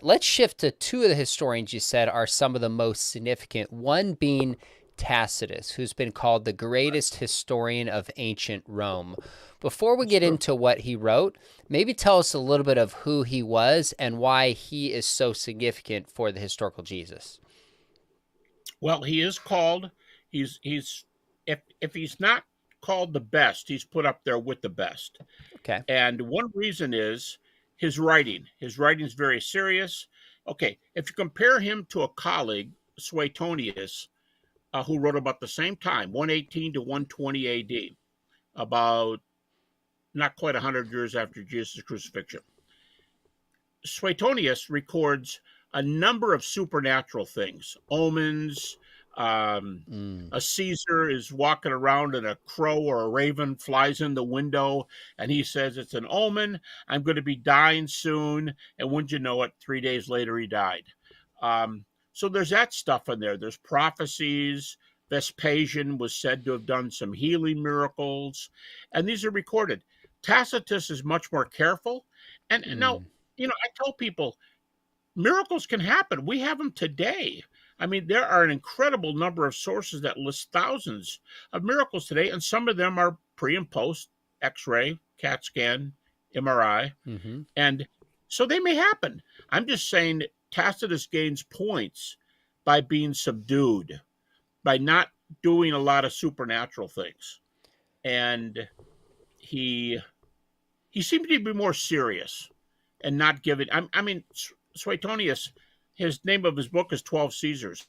Let's shift to two of the historians you said are some of the most significant, one being Tacitus, who's been called the greatest historian of ancient Rome. Before we That's get true. into what he wrote, maybe tell us a little bit of who he was and why he is so significant for the historical Jesus. Well, he is called. He's if he's not called the best, he's put up there with the best. Okay. And one reason is his writing. His writing is very serious. Okay, if you compare him to a colleague, Suetonius, who wrote about the same time, 118 to 120 AD, about not quite 100 years after Jesus' crucifixion. Suetonius records a number of supernatural things, omens. A Caesar is walking around and a crow or a raven flies in the window and he says it's an omen. I'm going to be dying soon. And wouldn't you know it, 3 days later he died. So there's that stuff in there. There's prophecies. Vespasian was said to have done some healing miracles, and these are recorded. Tacitus is much more careful. And now, I tell people miracles can happen. We have them today. I mean, there are an incredible number of sources that list thousands of miracles today, and some of them are pre and post X-ray, CAT scan, MRI, and so they may happen. I'm just saying Tacitus gains points by being subdued, by not doing a lot of supernatural things, and he seemed to be more serious and not giving. I mean, Suetonius, his name of his book is 12 Caesars.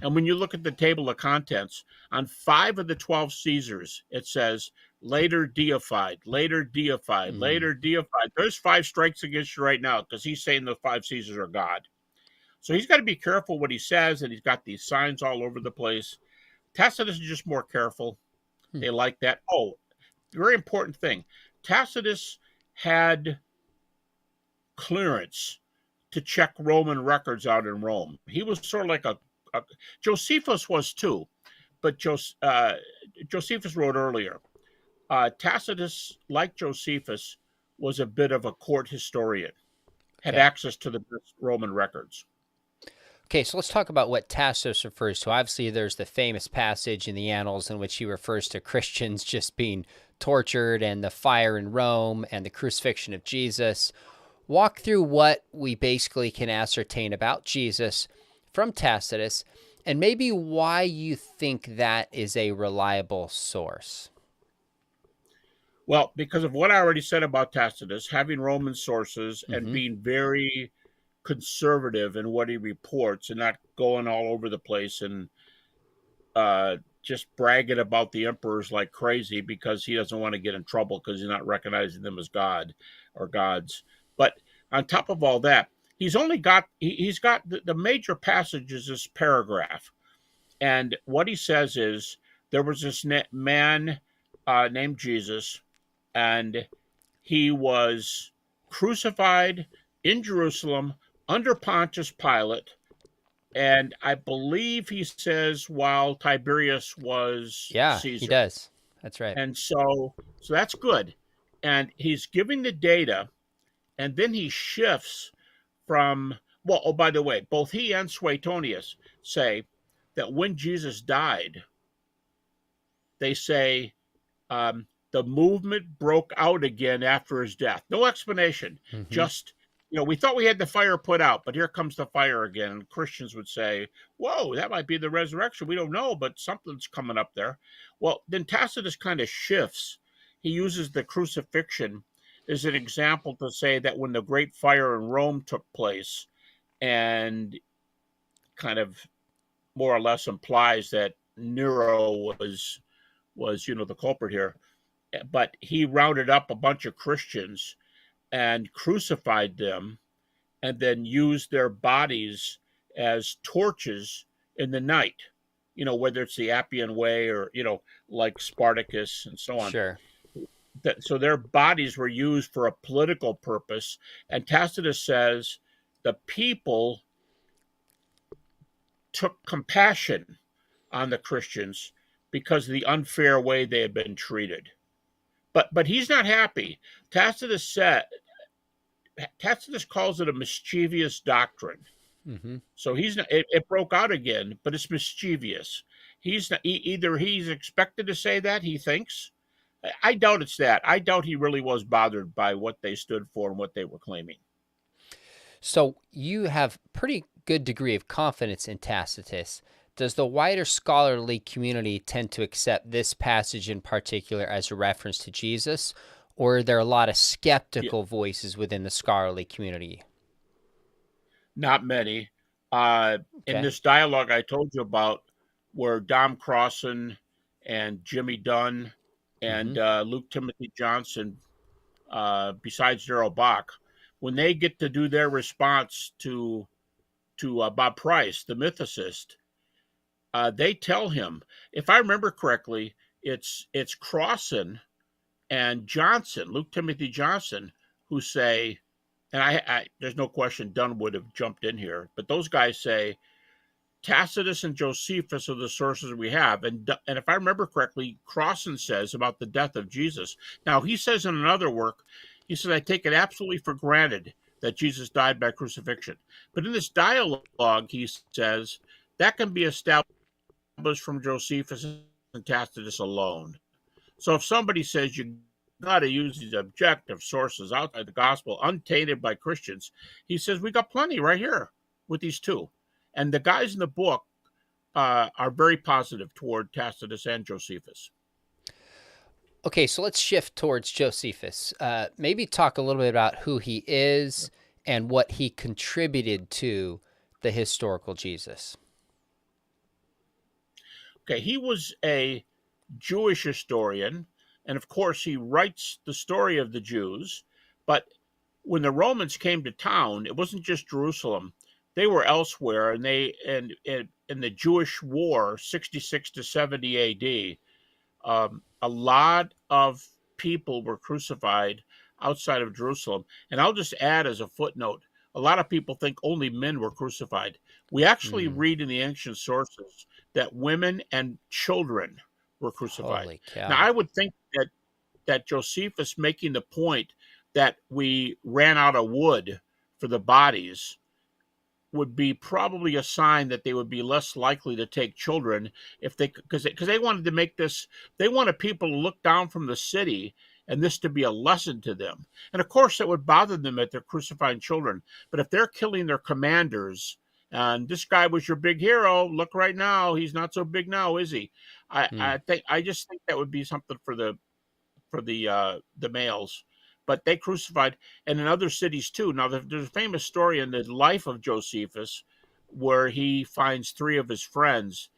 And when you look at the table of contents, on 5 of the 12 Caesars, it says later deified, later deified, later deified. There's 5 strikes against you right now because he's saying the 5 Caesars are God. So he's got to be careful what he says, and he's got these signs all over the place. Tacitus is just more careful. They like that. Oh, very important thing. Tacitus had clearance to check Roman records out in Rome. He was sort of like a Josephus was too, but Josephus wrote earlier. Tacitus, like Josephus, was a bit of a court historian, had access to the Roman records. Okay, so let's talk about what Tacitus refers to. Obviously, there's the famous passage in the Annals in which he refers to Christians just being tortured and the fire in Rome and the crucifixion of Jesus. Walk through what we basically can ascertain about Jesus from Tacitus and maybe why you think that is a reliable source. Well, because of what I already said about Tacitus, having Roman sources and being very conservative in what he reports and not going all over the place and just bragging about the emperors like crazy because he doesn't want to get in trouble because he's not recognizing them as God or gods. But on top of all that, he's got the major passages, this paragraph. And what he says is there was this man named Jesus, and he was crucified in Jerusalem under Pontius Pilate. And I believe he says while Tiberius was Caesar. He does. That's right. And so that's good. And he's giving the data, and then he shifts from, well, oh, by the way, both he and Suetonius say that when Jesus died, they say the movement broke out again after his death. No explanation, just, we thought we had the fire put out, but here comes the fire again. And Christians would say, whoa, that might be the resurrection. We don't know, but something's coming up there. Well, then Tacitus kind of shifts. He uses the crucifixion as an example to say that when the great fire in Rome took place, and kind of more or less implies that Nero was the culprit here, but he rounded up a bunch of Christians and crucified them and then used their bodies as torches in the night, whether it's the Appian Way or, like Spartacus and so on. Sure. So their bodies were used for a political purpose. And Tacitus says the people took compassion on the Christians because of the unfair way they had been treated. But he's not happy. Tacitus Tacitus calls it a mischievous doctrine. Mm-hmm. So he's not, it broke out again, but it's mischievous. He's not, either he's expected to say that, he thinks. I doubt it's that. I doubt he really was bothered by what they stood for and what they were claiming. So you have pretty good degree of confidence in Tacitus. Does the wider scholarly community tend to accept this passage in particular as a reference to Jesus, or are there a lot of skeptical voices within the scholarly community? Not many. In this dialogue I told you about, where Dom Crossan and Jimmy Dunn and Luke Timothy Johnson, besides Darrell Bach, when they get to do their response to Bob Price, the mythicist, they tell him, if I remember correctly, it's Crossan and Johnson, Luke Timothy Johnson, who say, and I there's no question Dunn would have jumped in here, but those guys say Tacitus and Josephus are the sources we have. And if I remember correctly, Crossan says about the death of Jesus. Now, he says in another work, he says, I take it absolutely for granted that Jesus died by crucifixion. But in this dialogue, he says, that can be established from Josephus and Tacitus alone. So if somebody says you got to use these objective sources outside the gospel, untainted by Christians, he says, we got plenty right here with these two. And the guys in the book are very positive toward Tacitus and Josephus. Okay, so let's shift towards Josephus. Maybe talk a little bit about who he is and what he contributed to the historical Jesus. Okay, he was a Jewish historian, and of course he writes the story of the Jews. But when the Romans came to town, it wasn't just Jerusalem. They were elsewhere, and in the Jewish War, 66 to 70 AD, a lot of people were crucified outside of Jerusalem. And I'll just add as a footnote, a lot of people think only men were crucified. We actually read in the ancient sources that women and children were crucified. Holy cow. Now, I would think that Josephus making the point that we ran out of wood for the bodies would be probably a sign that they would be less likely to take children if they, because they wanted to make this, they wanted people to look down from the city and this to be a lesson to them. And of course, it would bother them that they're crucifying children. But if they're killing their commanders, and this guy was your big hero, look right now, he's not so big now, is he? I just think that would be something for the males. But they crucified, and in other cities too. Now, there's a famous story in the life of Josephus where he finds three of his friends,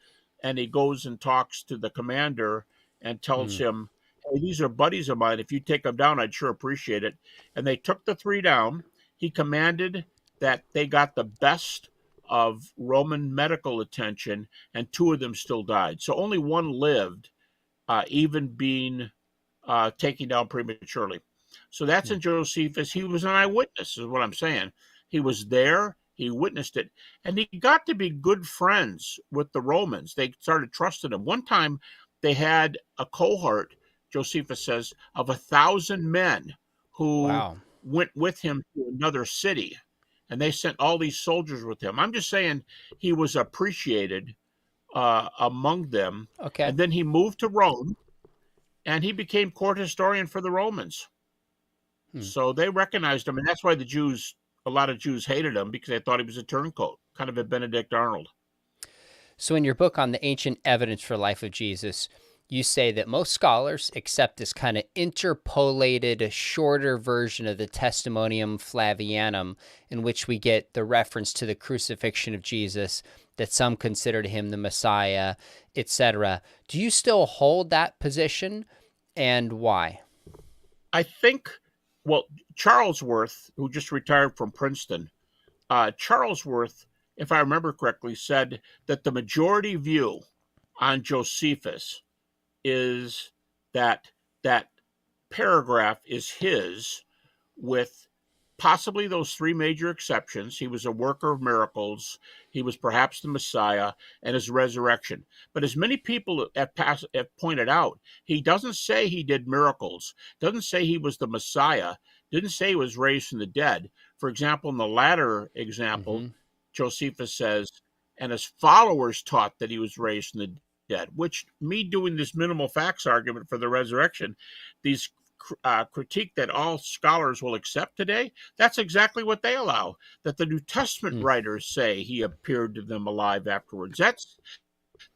and he goes and talks to the commander and tells him, hey, these are buddies of mine. If you take them down, I'd sure appreciate it. And they took the three down. He commanded that they got the best of Roman medical attention, and two of them still died. So only one lived, even being taken down prematurely. So that's in Josephus. He was an eyewitness, is what I'm saying. He was there. He witnessed it. And he got to be good friends with the Romans. They started trusting him. One time they had a cohort, Josephus says, of 1,000 men who went with him to another city. And they sent all these soldiers with him. I'm just saying he was appreciated among them. Okay. And then he moved to Rome, and he became court historian for the Romans. So they recognized him, and that's why a lot of Jews hated him, because they thought he was a turncoat, kind of a Benedict Arnold. So in your book on the ancient evidence for life of Jesus, you say that most scholars accept this kind of interpolated, shorter version of the Testimonium Flavianum, in which we get the reference to the crucifixion of Jesus, that some considered him the Messiah, etc. Do you still hold that position, and why? I think, well, Charlesworth, who just retired from Princeton, Charlesworth, if I remember correctly, said that the majority view on Josephus is that that paragraph is his, with possibly those three major exceptions. He was a worker of miracles. He was perhaps the Messiah, and his resurrection. But as many people have pointed out, he doesn't say he did miracles, doesn't say he was the Messiah, Didn't say he was raised from the dead. For example, in the latter example, Josephus says, and his followers taught that he was raised from the dead, which me doing this minimal facts argument for the resurrection, these critique that all scholars will accept today, that's exactly what they allow, that the New Testament writers say he appeared to them alive afterwards.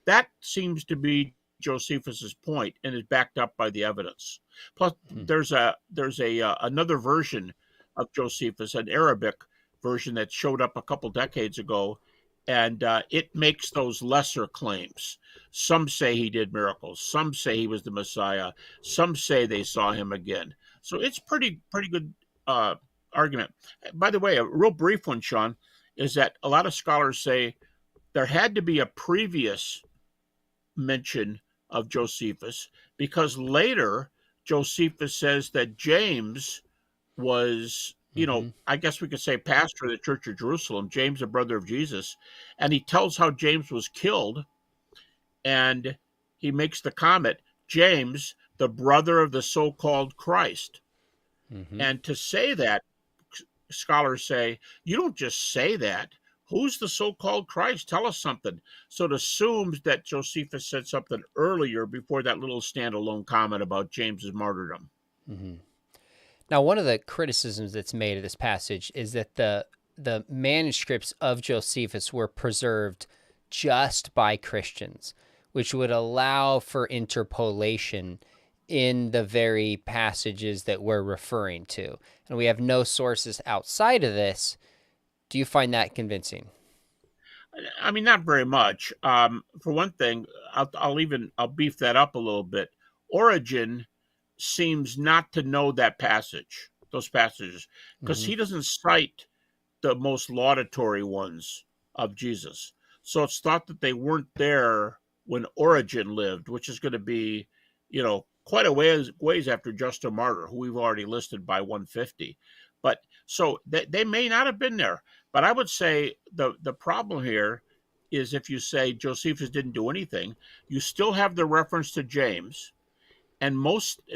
That seems to be Josephus's point and is backed up by the evidence. Plus, there's another version of Josephus, an Arabic version that showed up a couple decades ago, and it makes those lesser claims. Some say he did miracles. Some say he was the Messiah. Some say they saw him again. So it's pretty good argument. By the way, a real brief one, Sean, is that a lot of scholars say there had to be a previous mention of Josephus, because later Josephus says that James was, I guess we could say pastor of the Church of Jerusalem, James, a brother of Jesus, and he tells how James was killed, and he makes the comment, James, the brother of the so-called Christ. And to say that, scholars say, you don't just say that. Who's the so-called Christ? Tell us something. So it assumes that Josephus said something earlier before that little standalone comment about James's martyrdom. Now, one of the criticisms that's made of this passage is that the manuscripts of Josephus were preserved just by Christians, which would allow for interpolation in the very passages that we're referring to. And we have no sources outside of this. Do you find that convincing? I mean, not very much. For one thing, I'll beef that up a little bit. Origen seems not to know those passages, because he doesn't cite the most laudatory ones of Jesus. So it's thought that they weren't there when Origen lived, which is going to be, quite a ways after Justin Martyr, who we've already listed by 150. But so they may not have been there. But I would say the problem here is, if you say Josephus didn't do anything, you still have the reference to James. And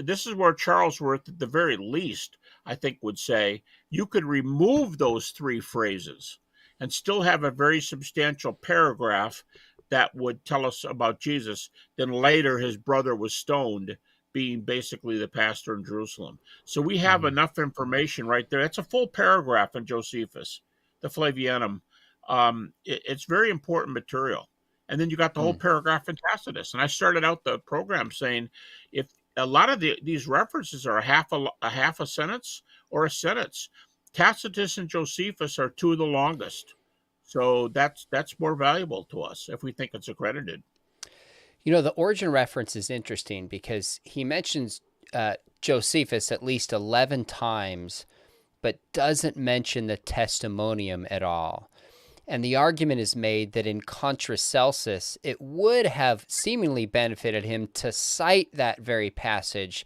this is where Charlesworth, at the very least, I think would say you could remove those three phrases and still have a very substantial paragraph that would tell us about Jesus. Then later his brother was stoned, being basically the pastor in Jerusalem. So we have enough information right there. It's a full paragraph in Josephus, the Flavianum. It's very important material. And then you got the whole paragraph in Tacitus. And I started out the program saying, if a lot of these references are a half a sentence or a sentence, Tacitus and Josephus are two of the longest. So that's more valuable to us if we think it's accredited. The Origen reference is interesting because he mentions Josephus at least 11 times, but doesn't mention the testimonium at all. And the argument is made that in Contra Celsus, it would have seemingly benefited him to cite that very passage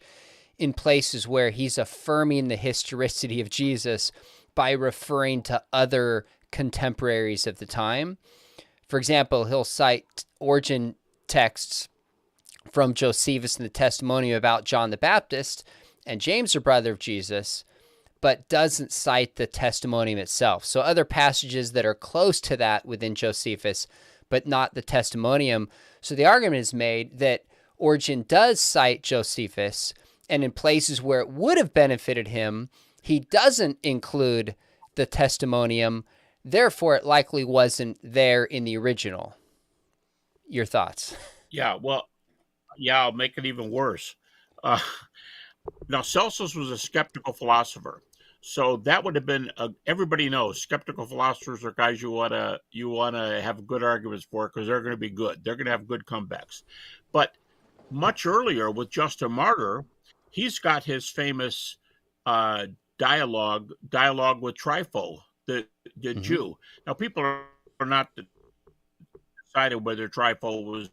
in places where he's affirming the historicity of Jesus by referring to other contemporaries of the time. For example, he'll cite Origen texts from Josephus in the testimonium about John the Baptist and James, the brother of Jesus, but doesn't cite the testimonium itself. So other passages that are close to that within Josephus, but not the testimonium. So the argument is made that Origen does cite Josephus, and in places where it would have benefited him, he doesn't include the testimonium. Therefore, it likely wasn't there in the original. Your thoughts? Yeah, well, I'll make it even worse. Now, Celsus was a skeptical philosopher. So that would have been, everybody knows, skeptical philosophers are guys you want to have good arguments for, because they're going to be good. They're going to have good comebacks. But much earlier with Justin Martyr, he's got his famous dialogue with Trypho, the Jew. Now, people are not decided whether Trypho was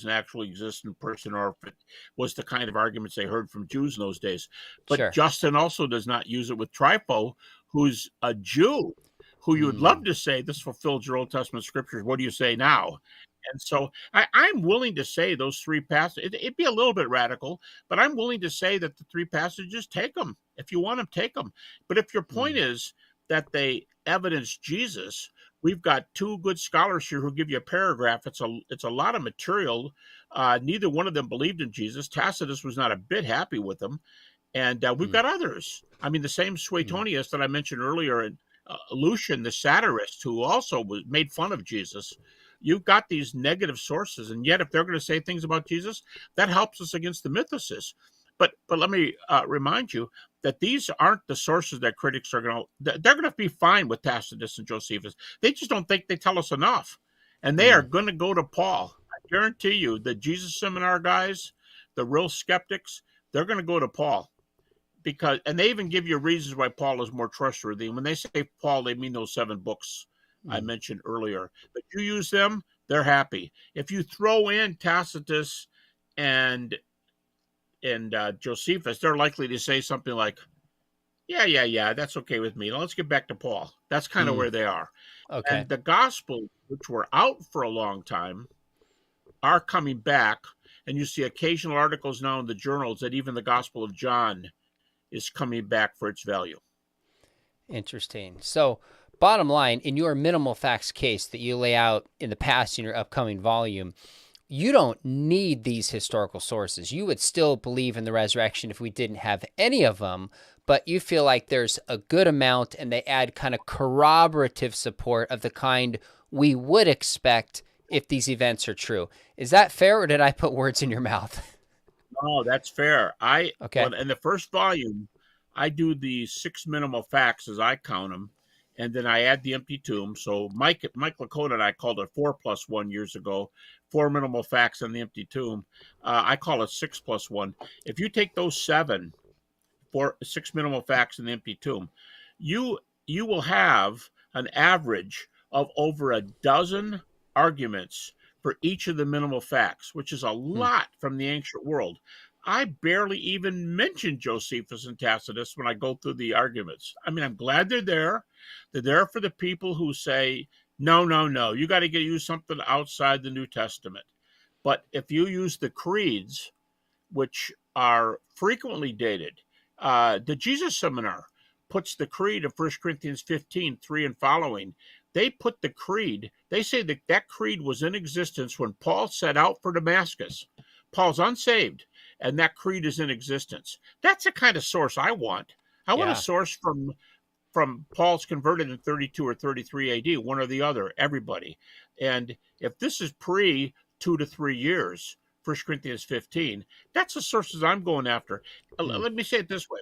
an actually existent person or if it was the kind of arguments they heard from Jews in those days. But sure. Justin also does not use it with Trypho, who's a Jew, who you would love to say, this fulfills your Old Testament scriptures. What do you say now? And so I'm willing to say those three passages, it'd be a little bit radical, but I'm willing to say that the three passages, take them. If you want them, take them. But if your point is that they evidence Jesus, we've got two good scholars here who give you a paragraph. It's a lot of material. Neither one of them believed in Jesus. Tacitus was not a bit happy with them. And we've got others. I mean, the same Suetonius that I mentioned earlier, and Lucian, the satirist, who also made fun of Jesus. You've got these negative sources, and yet if they're going to say things about Jesus, that helps us against the mythicists. But let me remind you that these aren't the sources that critics are they're going to be fine with Tacitus and Josephus. They just don't think they tell us enough. And they are going to go to Paul. I guarantee you, the Jesus Seminar guys, the real skeptics, they're going to go to Paul. And they even give you reasons why Paul is more trustworthy. And when they say Paul, they mean those 7 books I mentioned earlier. But you use them, they're happy. If you throw in Tacitus and Josephus, they're likely to say something like, yeah, that's okay with me. Now let's get back to Paul. That's kind of where they are. Okay. And the Gospels, which were out for a long time, are coming back. And you see occasional articles now in the journals that even the Gospel of John is coming back for its value. Interesting. So, bottom line, in your minimal facts case that you lay out in the past in your upcoming volume, you don't need these historical sources. You would still believe in the resurrection if we didn't have any of them, but you feel like there's a good amount and they add kind of corroborative support of the kind we would expect if these events are true. Is that fair, or did I put words in your mouth? Oh, that's fair. Okay. In the first volume, I do the 6 minimal facts as I count them, and then I add the empty tomb. So Mike Lakota and I called it 4+1 years ago, 4 minimal facts and the empty tomb. I call it 6+1. If you take those 6 minimal facts and the empty tomb, you will have an average of over a dozen arguments for each of the minimal facts, which is a lot from the ancient world. I barely even mention Josephus and Tacitus when I go through the arguments. I mean, I'm glad they're there. They're there for the people who say, no, you got to use something outside the New Testament. But if you use the creeds, which are frequently dated, the Jesus Seminar puts the creed of 1 Corinthians 15, 3 and following. They put the creed, they say that creed was in existence when Paul set out for Damascus. Paul's unsaved, and that creed is in existence. That's the kind of source I want. I want a source from Paul's converted in 32 or 33 AD, one or the other, everybody. And if this is pre 2 to 3 years, 1 Corinthians 15, that's the sources I'm going after. Let me say it this way.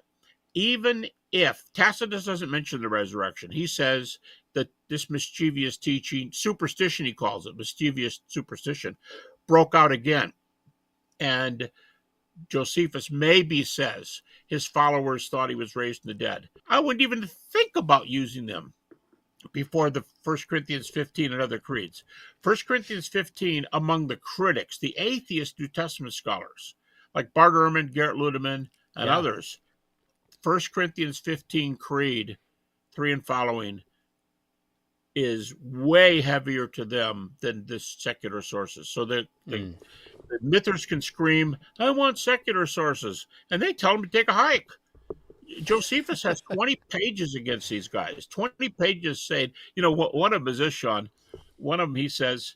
Even if Tacitus doesn't mention the resurrection, he says that this mischievous teaching, superstition he calls it, mischievous superstition, broke out again. And Josephus maybe says his followers thought he was raised from the dead. I wouldn't even think about using them before the 1 Corinthians 15 and other creeds. 1 Corinthians 15 among the critics, the atheist New Testament scholars, like Bart Ehrman, Gerrit Ludemann, and others, 1 Corinthians 15 creed, 3 and following, is way heavier to them than the secular sources. So the mythers can scream, I want secular sources, and they tell them to take a hike. Josephus has 20 pages against these guys, 20 pages saying, one of them is this, Sean. One of them, he says,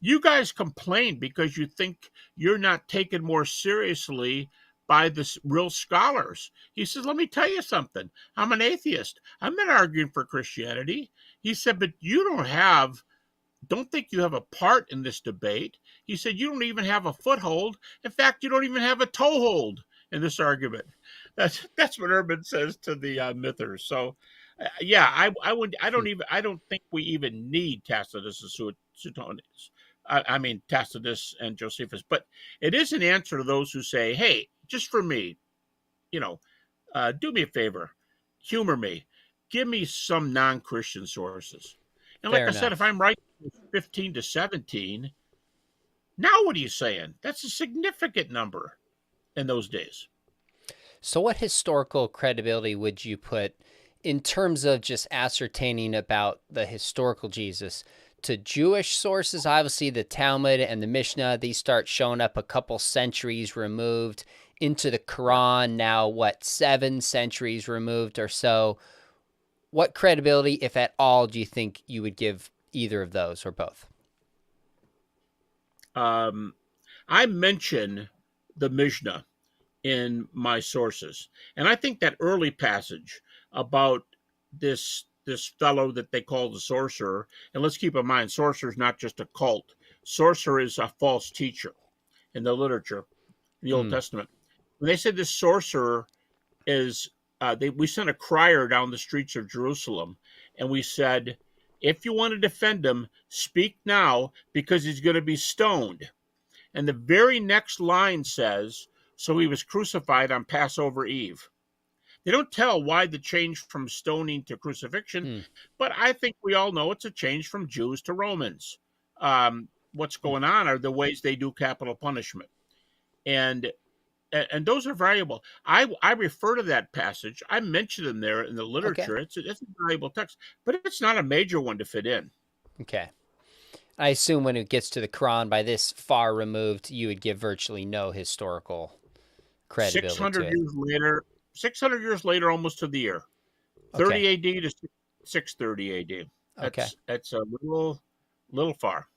you guys complain because you think you're not taken more seriously by the real scholars. He says, let me tell you something. I'm an atheist. I'm not arguing for Christianity. He said, but you don't think you have a part in this debate. He said, you don't even have a foothold. In fact, you don't even have a toehold in this argument. That's what Ehrman says to the mythers. So, I don't think we even need Tacitus and Suetonius. I mean, Tacitus and Josephus. But it is an answer to those who say, hey, just for me, do me a favor, humor me, give me some non-Christian sources. And like I said, if I'm right, 15 to 17, now what are you saying? That's a significant number in those days. So what historical credibility would you put in terms of just ascertaining about the historical Jesus, to Jewish sources, obviously the Talmud and the Mishnah, these start showing up a couple centuries removed. Into the Quran now, 7 centuries removed or so. What credibility, if at all, do you think you would give either of those or both? I mention the Mishnah in my sources, and I think that early passage about this fellow that they call the sorcerer, and let's keep in mind, sorcerer is not just a cult. Sorcerer is a false teacher in the literature, in the Old Testament. When they said this sorcerer is, we sent a crier down the streets of Jerusalem, and we said, if you want to defend him, speak now, because he's going to be stoned. And the very next line says, so he was crucified on Passover Eve. They don't tell why the change from stoning to crucifixion, but I think we all know it's a change from Jews to Romans. What's going on are the ways they do capital punishment. And those are valuable. I refer to that passage. I mention them there in the literature. Okay. It's a valuable text, but it's not a major one to fit in. Okay. I assume when it gets to the Quran, by this far removed, you would give virtually no historical credibility 600 to it. years later, 600 years later, almost to the year. 30 AD to 630 AD. That's a little far.